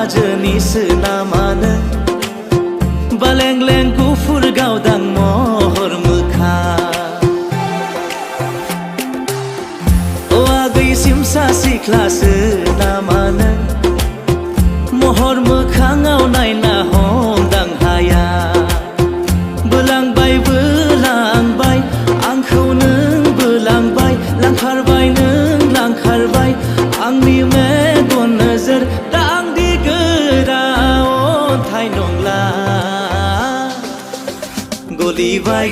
हाजोनिसो नामानो बालें-लें गुफुर गावदां महर मोखां ओ आगै सिमसा सिख्लासो नामानो महर मोखाङाव नायना हमदां हाया बोलांबाय आंखौ नों बोलांबाय लांखारबाय नों लांखारबाय आंनि मेगन नोजोर दांदि गोरा अन्थाइ नंला गलिबाय